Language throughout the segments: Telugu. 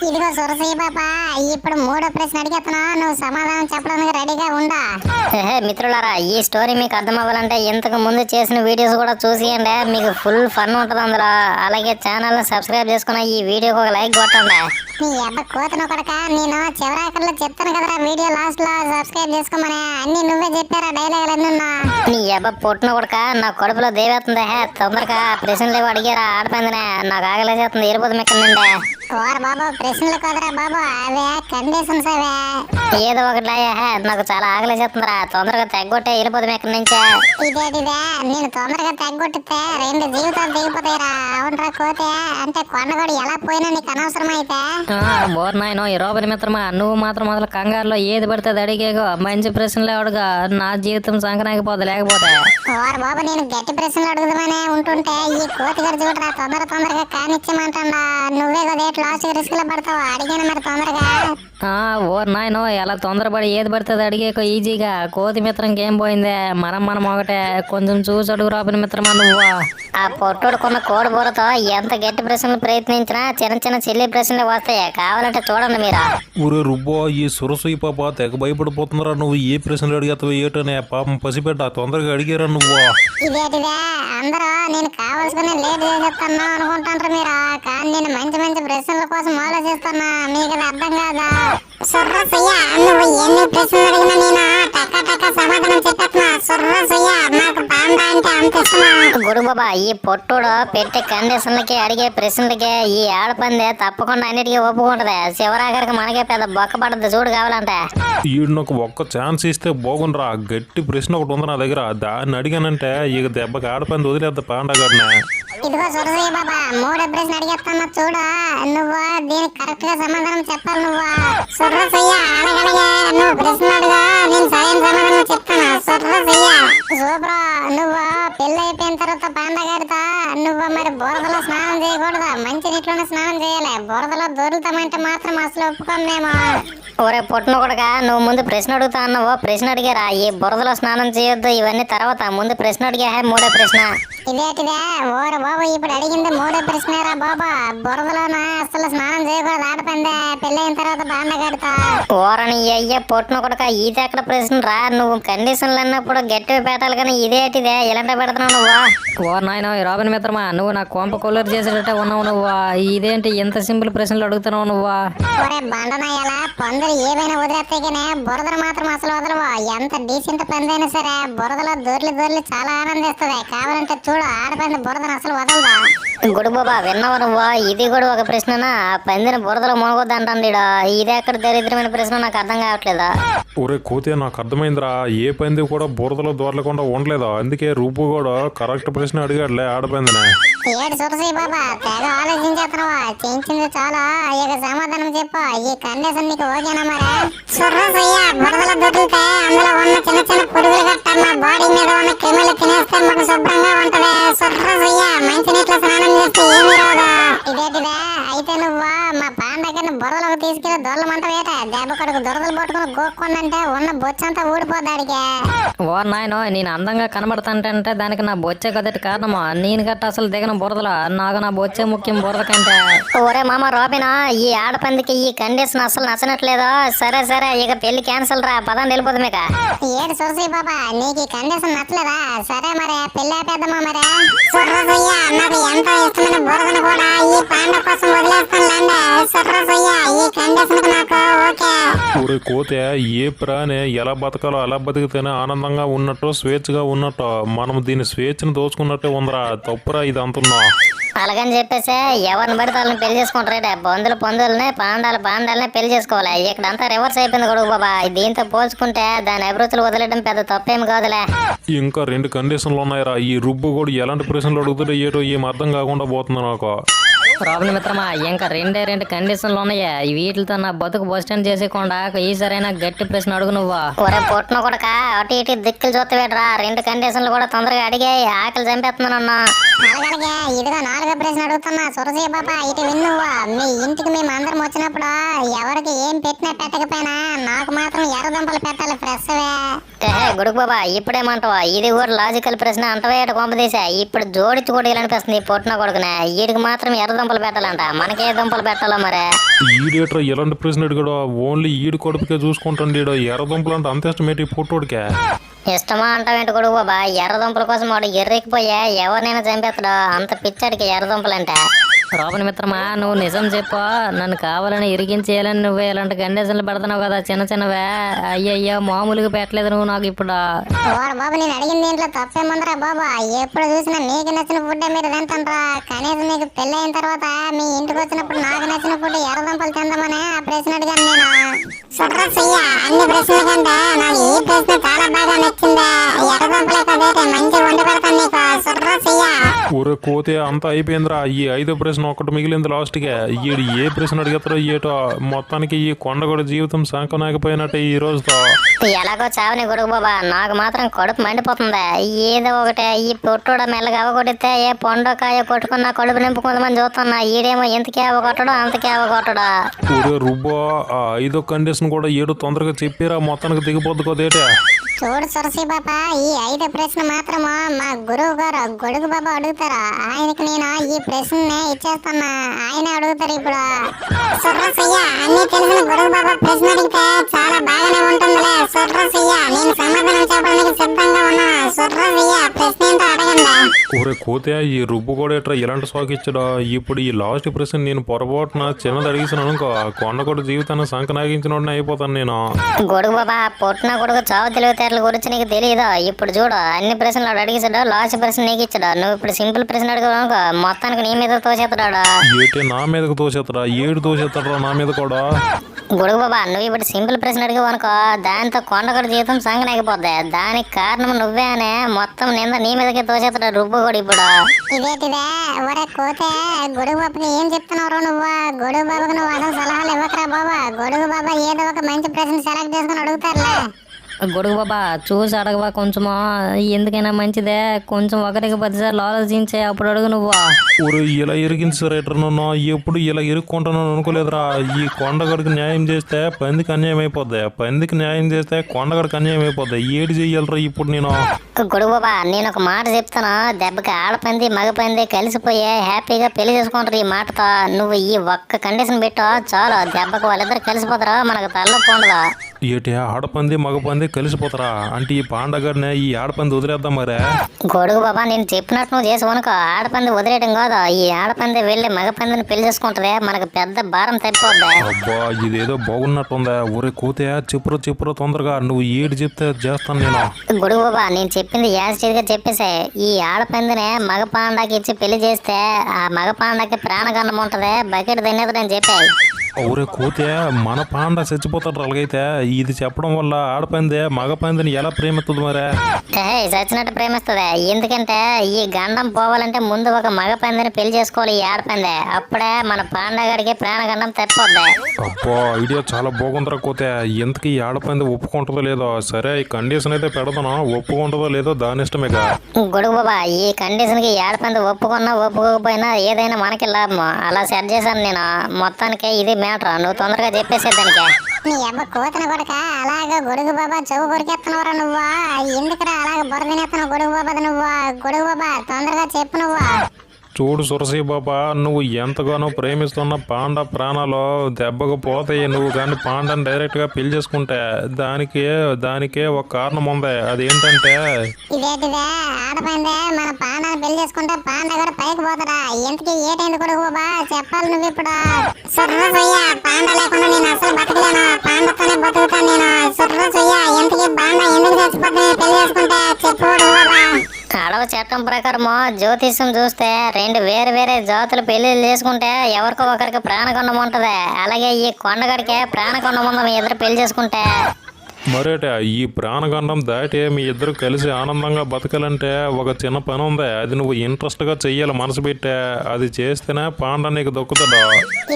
ఇదిగో సొరసయ్య బాబా, ఇప్పుడు మూడో ప్రశ్న అడిగేస్తున్నా, నువ్వు సమాధానం చెప్పడానికి రెడీగా ఉండా. మిత్రులారా, ఈ స్టోరీ మీకు అర్థం అవ్వాలంటే ఇంతకు ముందు చేసిన వీడియోస్ కూడా చూసియండి, మీకు ఫుల్ ఫన్ ఉంటుంది అందులో. అలాగే ఛానల్ సబ్స్క్రైబ్ చేసుకున్న ఈ వీడియోకి ఒక లైక్ కొట్టండి. నీ అబ్బ కోతను కొడక, నేను చివరాకర్లో చెప్తాను కదరా వీడియో లాస్ట్ లో సబ్స్క్రైబ్ చేసుకోమని. అన్ని నువ్వే చెప్పారా డైలాగులు అన్నీ? నీ అబ్బ పొట్టున కొడక, నా కడుపులో దేవేస్తుంది. తొందరగా ప్రశ్నలు ఏవో అడిగారా ఆడిపోయిందినే, నాకు ఆగలేసేస్తుంది, వెళ్ళిపోతుంది ఇక్కడ నుండి. కోర బాబు, ప్రశ్నలు కదరా బాబు, అవే కండిషన్స్ అవే. ఏదో ఒకటి నాకు చాలా ఆగలేసేస్తుందిరా, తొందరగా తెగొట్టే వెళ్ళిపోతుంది ఇక్కడ నుంచి. ఇదేటిదే, నేను తొందరగా తగ్గొట్టితే 2 జీవితాలు దిగిపోతాయిరా. అవునరా కోతే, అంటే కొండగోడు ఎలా పోయినా నీకు అనవసరం అయితే. బోర్ నాయనో ఈ రోబరి మిత్రమా, నువ్వు మాత్రం మొదలు కంగారులో ఏది పడితే అడిగేగో, మంచి ప్రశ్నలు అడుగా, నా జీవితం సంకనాకపోతే లేకపోతే. కోర బాబు, నేను గట్టి ప్రశ్నలు అడుగుదామనే ఉంటుంటే ఈ కోతి గారు చూడరా తొందరగా కానిచ్చేమంటా. నువ్వే కదా లాస్ట్ రిస్క్ లో పడతావు, అడిగాను మరి తొందరగా. ఓర్ నాయనో, ఎలా తొందరపడి ఏది పడుతుంది అడిగేకో ఈజీగా. కోతి మిత్రంకి ఏం పోయిందే, మనం ఒకటే, కొంచెం చూసి అడుగు రోబరి మిత్రమా నువ్వు. ఆ పొట్టుడుకున్న కోడి బూరతో ఎంత గట్టి ప్రశ్నలు ప్రయత్నించినా చిన్న చెల్లి ప్రశ్నలు వస్తాయి, కావాలంటే చూడండి మీరు. ఊరే రుబ్బో, ఈ సురసయ్య పాప తెగ భయపడిపోతున్నారా, నువ్వు ఏ ప్రశ్నలు అడిగేస్తావు ఏటనే పాపం పసిపెట్ట, తొందరగా అడిగారా నువ్వు. ఇదేటిదే, అందరూ నేను కావాల్సుకుని లేట్ చేసేస్తాను అనుకుంటారు మీరు, కానీ నేను మంచి ప్రశ్నల కోసం ఆలోచిస్తున్నా, మీకు అది అర్థం కాదా? సుర్రసయ్య, నువ్వు ఎన్ని ప్రశ్నలు అడిగినా నేను టక్క సమాధానం చెప్పేస్తున్నా. సుర్రసయ్య, నాకు పాండా అంటే అంత ఇష్టమా? గురు బాబా, ఈ పొట్టుడు పెట్టే కండిషన్లకి అడిగే ప్రశ్నలకి ఈ ఆడపందే తప్పకుండా అన్నిటికీ ఒప్పుకుంటది. చివరాఖరికి మనకే పెద్ద బొక్క పడద్దు చూడు కావాలంటే. ఈడు నాకు ఒక్క ఛాన్స్ ఇస్తే బాగుండ్రా, గట్టి ప్రశ్న ఒకటి ఉంది నా దగ్గర, దాన్ని అడిగానంటే ఇక దెబ్బకి ఆడపంది వదిలేద్ద పాండగాడిన. ఇదిగో సురసయ్య బాబా, మూడో ప్రశ్న అడిగేస్తున్నా చూడు, నువ్వు దీనికి కరెక్ట్ గా సమాధానం చెప్పాలి. నువ్వు సురసయ్య అడగడగా నువ్వు ప్రశ్న అడుగు, నేను సరైన సమాధానం చెప్తాను. సురసయ్య సూపర్, నువ్వు పెళ్ళి అయిపోయిన తర్వాత పాండగారితో నువ్వు మరి బురదలో స్నానం చేయకూడదు, మంచి నీటిలోనే స్నానం చేయాలి. బురదలో దొరుకుతామంటే మాత్రం అసలు ఒప్పుకోం మేము. ఒరే పొట్టును కొడక, నువ్వు ముందు ప్రశ్న అడుగుతా అన్నావు, ప్రశ్న అడిగారా? ఈ బురదలో స్నానం చేయొద్దు ఇవన్నీ తర్వాత, ముందు ప్రశ్న అడిగా. మూడో ప్రశ్న ఇదేటిదే, ఓరు బాబు, ఇప్పుడు అడిగింది మూడో ప్రశ్నరా బాబా. బురదలోన అసలు స్నానం చేయకూడదు ఆడపందే, పెళ్ళైన తర్వాత పాండగారితో. ఓరని అయ్యే పొట్టును కొడక, ఇది ఎక్కడ ప్రశ్న రా? నువ్వు కండిషన్లు అన్నప్పుడు గట్టిగా పెట్టాలి కానీ ఇదేటిదే ఇలాంటి పెడుతున్నావు నువ్వు. ఓర్ నాయనో ఈ రోబరి మిత్రమా, నువ్వు నా కొంప కొల్లరు చేసేటట్టే ఉన్నావు నువ్వు. ఇదేంటి ఇంత సింపుల్ ప్రశ్నలు అడుగుతున్నావు నువ్వు? ఒరే బండనాయాలా, పందులు ఏవైనా వదిలేస్తే కానీ బురదలు మాత్రం అసలు వదలవు. ఎంత డీసెంట్ పందైనా సరే బురదలో దొర్లి చాలా ఆనందిస్తుంది. కావాలంటే చూడు, ఆడపంది బురదను అసలు వదలదా. గుడు బాబా, విన్నావు నువ్వు? ఇది కూడా ఒక ప్రశ్ననా? ఆ పందిని బురదలో మోగొద్దు అంటాడు. ఇది ఎక్కడ దరిద్రమైన ప్రశ్న, నాకు అర్థం కావట్లేదా? ఒరే కోతే, నాకు అర్థమైందిరా, ఏ పంది కూడా బురదలో దొరలకుండా ఉండలేదా, అందుకే రూపు కూడా కరెక్ట్ ప్రశ్న అడిగాడులే ఆడపందినే. ఏడు సురసయ్య బాబా, తెగ ఆలోచించేస్తున్నావా? చేయించింది చాలా, ఇక సమాధానం చెప్పు. ఈ కండిషన్ నీకు ఓకేనా మరి? సురసయ్య, బురదలో దొరికితే అందులో ఉన్న చిన్న పురుగులు గట్ట మా బాడీ మీద ఉన్న క్రిములు తినేస్తే మాకు శుభ్రంగా ఉంటది. సురసయ్య, మంచి నీటిలో స్నానం చేస్తే ఏమి రాదు. ఇదేటిదే, అయితే నువ్వు మా పాండగని బురదలోకి తీసుకెళ్లి దొరలమంట వేట, దెబ్బ కొడుకు దొరదలు పట్టుకుని గోక్కుండంటే ఉన్న బొచ్చంతా ఊడిపోద్దాడికే. ఓర్ నాయనో, నేను అందంగా కనబడతాంటే దానికి నా బొచ్చే కదటి కారణమా? నేను గట్ట అసలు దిగను బురదలో, నాకు నా బొచ్చే ముఖ్యం బురద కంటే. ఒరే మామ రోబినా, ఈ ఆడపందికి ఈ కండిషన్ అసలు నచ్చనట్లేదు. సరే ఇక పెళ్లి క్యాన్సిల్ రా, పదండి వెళ్ళిపోతాం ఇక. ఏడు సురసయ్య బాబా, నీకు ఈ కండిషన్ నచ్చలేదా? సరే మరి పెళ్లి ఆపేద్దామా మరి? సురసయ్య, నాకు ఎంతో ఇష్టమైన బురదను కూడా ఈ పాండ కోసం వదిలేస్తానులేండి. సురసయ్య, ఈ కండిషన్ నాకు ఓకే. ఒరే కోతే, ఏ ప్రాణి ఎలా బతకాలో అలా బతికితేనే ఆనందంగా ఉన్నట్టు స్వేచ్ఛగా ఉన్నట్టు, మనం దీని స్వేచ్ఛను దోచుకున్నట్టే ఉందిరా, తప్పురా ఇది అంటున్నా. అలాగని చెప్పేసి ఎవరిని పడితే వాళ్ళని పెళ్లి చేసుకుంటారే, పందులనే పాండాలనే పెళ్లి చేసుకోవాలి. ఇక్కడంతా రివర్స్ అయిపోయింది కొడుకు బాబా. దీంతో పోల్చుకుంటే దాని అభిరుచులు వదిలేయడం పెద్ద తప్పేమి కాదులే. ఇంకా 2 కండిషన్లు ఉన్నాయిరా, ఈ రుబ్బు కూడా ఎలాంటి ప్రశ్నలు అడుగుతుంటే ఏటో ఏం అర్థం కాకుండా పోతుంది నాకు. రోబరి మిత్రమా, ఇంకా 2 కండిషన్లు ఉన్నాయి. వీటితో నా బతుకు బస్ స్టాండ్ చేసేకుండా ఈ సరైన గట్టి ప్రశ్న అడుగు నువ్వు. ఒరే పొట్టున కొడక, అటు ఇటు దిక్కులు చూస్తవేట్రా, 2 కండిషన్లు కూడా తొందరగా అడిగాయి, ఆకలి చంపేస్తున్నానన్నా. అలాగే ఇదిగో 4వ ప్రశ్న అడుగుతున్నా సురసయ్య బాబా, ఇటు విన్నువ్వా. మీ ఇంటికి మేము అందరం వచ్చినప్పుడు ఎవరికి ఏం పెట్టినా పెట్టకపోయినా నాకు మాత్రం ఎర్రదుంపలు పెట్టాలి ఫ్రెష్వే. గుడుకు బాబా, ఇప్పుడేమంటావా? ఇది కూడా లాజికల్ ప్రశ్న అంటవే కొంపదీసా. ఇప్పుడు జోడించి కూడా ఇలా అనిపిస్తుంది పొట్టున కొడుకునే. వీడికి మాత్రం ఎర్రదుంపలు దుంపలు పెట్టాలంట, మనకే దుంపలు పెట్టాలో మరే. ఈడేట్రా ఎలాంటి ప్రశ్న అడిగాడో, ఓన్లీ ఈడు కడుపుకే చూసుకుంటాడు. ఎర్ర దుంపలు అంటే అంత ఇష్టమేటి పుట్టోడికే. ఇష్టమా అంటావేంటి కొడుకు బాబా, ఎర్ర దుంపల కోసం వాడు ఎర్రెక్కిపోయా ఎవరినైనా చంపేస్తాడు, అంత పిచ్చాడికి ఎర్ర దుంపలంటే. రోపన్ మిత్రమా, నువ్వు నిజం చెప్పు. నన్ను కావాలని ఇరికించేయాలని నువ్వే ఇలాంటి కండిషన్లు పెడుతున్నావు కదా చిన్న చిన్నవే. అయ్యయ్యో మామూలుగా పెట్టలేదు నువ్వు నాకు ఇప్పుడు. ఓరు బాబు, నేను అడిగింది దీంట్లో తప్పేముందరా బాబా. ఎప్పుడు చూసినా మీకు నచ్చిన ఫుడ్ మీరు తింటారా? కనీసం మీకు పెళ్లి అయిన తర్వాత మీ ఇంటికి వచ్చినప్పుడు నాకు నచ్చిన ఫుడ్ ఎర్రదుంపలు తిందామని ఆ ప్రశ్న అడిగాను నేను. సుర్రసయ్య, అన్ని ప్రశ్నల కంటే నాకు ఈ ప్రశ్న చాలా బాగా నచ్చిందా. ఎర్రదుంపలే కదేటే మంచి వండి పెడతాను నీకు. సుర్రసయ్య, ఊరే కోతే అంతా అయిపోయిందిరా. ఈ 5వ ప్రశ్న ఒకటి మిగిలింది లాస్ట్గా. ఈడు ఏ ప్రశ్న అడిగేస్తారో ఏటో. మొత్తానికి ఈ కొండగొడ జీవితం సంకనాకపోయినట్టే ఈ రోజుతో. ఎలాగో చావని కొడుకు బాబా, నాకు మాత్రం కడుపు మండిపోతుంది. ఏదో ఒకటే ఈ పొట్టుడ మెల్లగా అవగొడితే ఏ పొండకాయ కొట్టుకున్నా కడుపు నింపుకుందామని చూస్తున్నా. ఈడేమో ఎంతకే అవగొట్టడు అంతకే అవగొట్టడు. ఊరే రుబ్బో, ఆ 5వ కండిషన్ కూడా ఏడు తొందరగా చెప్పిరా, మొత్తానికి దిగిపోద్దు కోదేటే. చూడు సురసి బాబా, ఈ 5వ ప్రశ్న మాత్రము మా గురువు గారు గొడుగు బాబా అడుగుతారు. ఆయనకి నేను ఈ ప్రశ్ననే ఇచ్చేస్తున్నా, ఆయన అడుగుతారు ఇప్పుడు. సుర్రసయ్య, అన్ని తెలిసిన గొడుగు బాబా ప్రశ్న అడిగితే చాలా బాగానే ఉంటుందిలే. సుర్రసయ్య, నేను సమాధానం చెప్పడానికి సిద్ధంగా ఉన్నా. సుర్రసయ్య, ప్రశ్న ఏంటో అడగండి. ఊరే కోతే, ఈ రుబ్బు కూడా ఎట్రా ఎలాంటి సాకు ఇచ్చాడో. ఇప్పుడు ఈ లాస్ట్ ప్రశ్న నేను పొరపాటున చిన్నది అడిగిసాను అనుకో, ఆ కొండగొడ జీవితాన్ని సంకనాగించిన అయిపోతాను నేను. గొడుగు బాబా, పొట్టిన కొడుకు చావు తెలివితేటల గురించి నీకు తెలియదు. ఇప్పుడు చూడు, అన్ని ప్రశ్నలు అడిగిస్తాడు, లాస్ట్ ప్రశ్న నీకు ఇచ్చాడు. నువ్వు ఇప్పుడు సింపుల్ ప్రశ్న అడిగావు అనుకో, మొత్తానికి నీ మీద తోసేస్తాడు. ఏటే నా మీదకి తోసేస్తాడా? ఏడు తోసేస్తాడరా నా మీద కూడా. గొడుగు బాబా, నువ్వు ఇప్పుడు సింపుల్ ప్రశ్న అడిగావు అనుకో, దాంతో కొండగొడ జీవితం సంగనైపోద్ది. దానికి కారణం నువ్వే అనే మొత్తం నింద నీ మీదకి తోసేస్తాడు రుబ్బు కూడా ఇప్పుడు. ఇదేటిదే ఒరే కోతే, గొడుగు బాబుకి ఏం చెప్తున్నావు నువ్వు? గొడుగు బాబుకి నువ్వు అసలు సలహాలు ఇవ్వకరా బాబా. గొడుగు బాబా ఏదో ఒక మంచి ప్రశ్న సెలెక్ట్ చేసుకుని అడుగుతారులే. గొడుగు బాబా, చూసి అడగవా కొంచెము? ఎందుకైనా మంచిదే, కొంచెం ఒకటికి 10 సార్లు ఆలోచించే అప్పుడు అడుగు నువ్వు. ఊరు ఇలా ఇరికించారు నన్ను. ఎప్పుడు ఇలా ఇరుక్కుంటున్నాను అనుకోలేదురా. ఈ కొండగడికి న్యాయం చేస్తే పందికి అన్యాయం అయిపోద్ది, పందికి న్యాయం చేస్తే కొండగడికి అన్యాయం అయిపోద్ది. ఏడు చెయ్యాలరా ఇప్పుడు నేను? గొడుగు బాబా, నేను ఒక మాట చెప్తాను, దెబ్బకి ఆడపంది మగపంది కలిసిపోయే హ్యాపీగా పెళ్లి చేసుకుంటారు ఈ మాటతో. నువ్వు ఈ ఒక్క కండిషన్ పెట్టు చాలు, దెబ్బకి వాళ్ళిద్దరు కలిసిపోతారు, మనకు తలనొప్పి ఉండదు. ఏటి ఆడపంది మగపంది కలిసిపోతారా? అంటే ఈ పాండగడిని ఈ ఆడపంది వదిలేద్దాం మరే? గొడుగు బాబా, నేను చెప్పినట్టు నువ్వు చేసి అనుకో, ఆడపంది వదిలేయడం కాదు, ఈ ఆడపంది వెళ్ళి మగపందిని పెళ్లి చేసుకుంటది, మనకు పెద్ద భారం తప్పిపోద్ది. అబ్బా, ఇదేదో బాగున్నట్టుందా. ఊరే కూతే చెప్పురు తొందరగా. నువ్వు ఏడు చెప్తే చేస్తాను నేను. గొడుగు బాబా, నేను చెప్పింది యాజిటీగా చెప్పేసే. ఈ ఆడపందిని మగ పాండాకి ఇచ్చి పెళ్లి చేస్తే ఆ మగ పాండాకి ప్రాణగండం ఉంటది, బకెట్ తినేది నేను చెప్పాయి. ఊరే కూతే మన పాండ చచ్చిపోతాడు అలాగైతే. ఇది చెప్పడం వల్ల ఆడపంది మగపందిని ఎలా ప్రేమిస్తుంది మరే? చచ్చినట్టు ప్రేమిస్తుంది. ఎందుకంటే ఈ గండం పోవాలంటే ముందు ఒక మగ పందిని పెళ్లి చేసుకోవాలి ఈ ఆడపంది, అప్పుడే మన పాండగడికి ప్రాణగండం తప్పిపోద్ది. అబ్బా, ఐడియా చాలా బాగుందిరా కోతే. ఇంతకీ ఈ ఆడపంది ఒప్పుకుంటుందో లేదో? సరే, ఈ కండిషన్ అయితే పెడతాను, ఒప్పుకుంటుందో లేదో దాని ఇష్టమేగా. గొడుగు బాబా, ఈ కండిషన్ కి ఈ ఆడపంది ఒప్పుకున్నా ఒప్పుకోకపోయినా ఏదైనా మనకి లాభం. అలా సెట్ చేశాను నేను. మొత్తానికి ఇది మ్యాటర్, నువ్వు తొందరగా చెప్పేసే దానికి. నీ అబ్బ కోతన కొడక, అలాగ గొడుగు బాబా చెవు కొరికెత్తున్నావురా నువ్వు. ఎందుకురా అలాగ బుర్ర తినేస్తున్నావు గొడుగు బాబా నువ్వు? గొడుగు బాబా తొందరగా చెప్పు నువ్వు. చూడు సురసి బాబా, నువ్వు ఎంతగానో ప్రేమిస్తున్న పాండ ప్రాణాలు దెబ్బకు పోతాయి. నువ్వు కానీ పాండని డైరెక్ట్గా పెళ్లి చేసుకుంటే దానికే ఒక కారణం ఉంది. అదేంటంటే, ఇదేటిదే ఆడపందే మన పాండాన్ని పెళ్లి చేసుకుంటే పాండ కూడా పైకి పోతాడా? ఎంతకి ఏటైంది కొడుకు బాబా, చెప్పాలి నువ్వు ఇప్పుడు. సుర్రసయ్య, పాండ లేకుండా నేను అసలు బతకలేను, పాండతోనే బతుకుతాను నేను. సుర్రసయ్య, ఎంతకి పాండ ఎందుకు చచ్చిపోతే పెళ్లి చేసుకుంటే చెప్పు కొడుకు బాబా. అడవ చట్టం ప్రకారము జ్యోతిష్యం చూస్తే 2 వేరే జాతులు పెళ్లిళ్ళు చేసుకుంటే ఎవరికో ఒకరికి ప్రాణగండం ఉంటది. అలాగే ఈ కొండగడికే ప్రాణగండం ఉంది మీ ఇద్దరు పెళ్లి చేసుకుంటే. మరేట ఈ ప్రాణగండం దాటి మీ ఇద్దరు కలిసి ఆనందంగా బతకాలంటే ఒక చిన్న పని ఉంది. అది నువ్వు ఇంట్రెస్ట్గా చెయ్యాలి, మనసు పెట్టే. అది చేస్తేనే పాండ నీకు దొక్కుతాడు.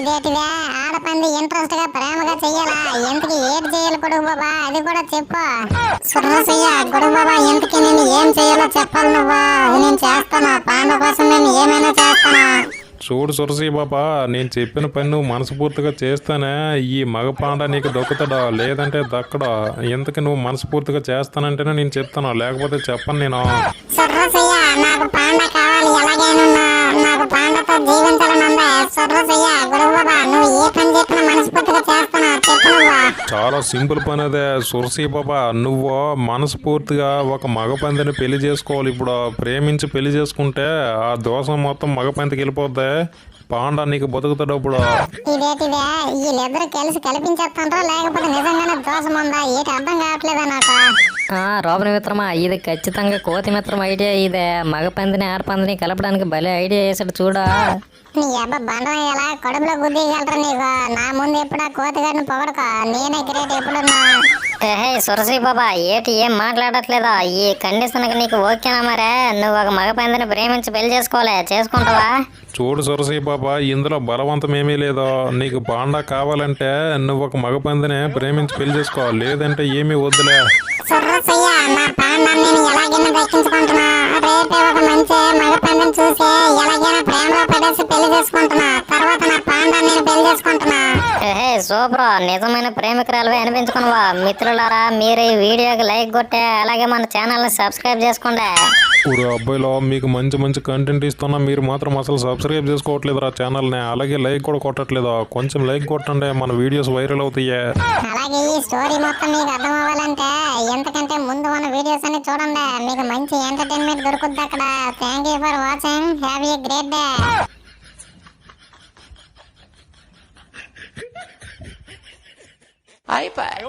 ఇదేటిదే ఆడపంది ఇంట్రెస్ట్ గా ప్రేమగా చెయ్యాలా? ఎంతకి ఏటి చెయ్యాలి కొడుకు బాబా, అది కూడా చెప్పు. సుర్రసయ్య, కొడుకు బాబా ఎంతకి నేను ఏం చెయ్యాలో చెప్పాలి నువ్వు. అది నేను చేస్తాను, పాండ కోసం నేను ఏమైనా చేస్తాను. చూడు సురసి బాబా, నేను చెప్పిన పని నువ్వు మనస్ఫూర్తిగా చేస్తానే ఈ మగ పాండ నీకు దొక్కుతాడా, లేదంటే దక్కడా. ఎందుకు నువ్వు మనస్ఫూర్తిగా చేస్తానంటేనే నేను చెప్తాను, లేకపోతే చెప్పను నేను. సుర్రసయ్య, నాకు పాండ కావాలి ఎలాగైనా. నాకు పాండతో జీవించాలని ఉందా సొర్రసయ్య గురువు బాబా నువ్వు ఏ పని చెప్పినా మనస్ఫూర్తిగా చేస్తున్నా చెప్పు నువ్వు చాలా సింపుల్ పని అదే సురసి బాబా నువ్వు మనస్ఫూర్తిగా ఒక మగ పందిని పెళ్లి చేసుకోవాలి ఇప్పుడు ప్రేమించి పెళ్లి చేసుకుంటే ఆ దోషం మొత్తం మగ పందికి వెళ్ళిపోద్ది పాండా నీకు బతుకుతాడు ఇప్పుడు ఇదేటిదే వీళ్ళిద్దరు కలిసి కల్పించేస్తాండ్రో లేకపోతే నిజంగానే దోషం ఉందా ఏటి అర్థం కావట్లేదా నాకు రోపని మిత్రమా ఇది ఖచ్చితంగా కోతి మిత్రం ఐడియా ఇదే మగ పందిని ఆడపందిని కలపడానికి భలే ఐడియా వేసాడు చూడా నీ అబ్బా బండం ఎలా కడుపులో గుద్దిగలరా నీకు నా ముందు ఎప్పుడా కోతిగాడిని పొగడక నేనే గ్రేట్ ఎప్పుడున్నా హే సురసి బాబా ఏం మాట్లాడట్లేదా ఈ కండిషన్కి నీకు ఓకేనా మరే నువ్వు ఒక మగ పందిని ప్రేమించి పెళ్లి చేసుకోలే చేసుకుంటావా చూడు సురసి బాబా ఇందులో బలవంతం ఏమీ లేదు నీకు పాండా కావాలంటే నువ్వు ఒక మగ పందిని ప్రేమించి పెళ్లి చేసుకో లేదంటే ఏమీ వద్దులే సొర్రసయ్య నా పాండాన్ని నేను ఎలాగైనా దక్కించుకుంటున్నా రేపే ఒక మంచి మగ పందిని చూసి ఎలాగైనా ప్రేమలో పడేసి పెళ్లి చేసుకుంటున్నా తర్వాత నా పాండాన్ని నేను పెళ్లి చేసుకుంటున్నా హే సూపర్ నిజమైన ప్రేమికురాలువే అనిపించుకున్నావా మిత్రులారా మీరు ఈ వీడియోకి లైక్ కొట్టే అలాగే మన ఛానల్ని సబ్స్క్రైబ్ చేసుకోండి ఊరు అబ్బాయిలో మీకు మంచి మంచి కంటెంట్ ఇస్తున్నా మీరు మాత్రం అసలు సబ్స్క్రైబ్ చేసుకోవట్లేదు ఆ ఛానల్ని అలాగే లైక్ కూడా కొట్టట్లేదు కొంచెం లైక్ కొట్టండి మన వీడియోస్ వైరల్ అవుతాయి అలాగే ఈ స్టోరీ మొత్తం మీకు అర్థం అవ్వాలంటే ఎంతకంటే ముందు మన వీడియోస్ అన్ని చూడండి మీకు మంచి ఎంటర్టైన్మెంట్ దొరుకుద్ది అక్కడ thank you for watching have a great day iPad.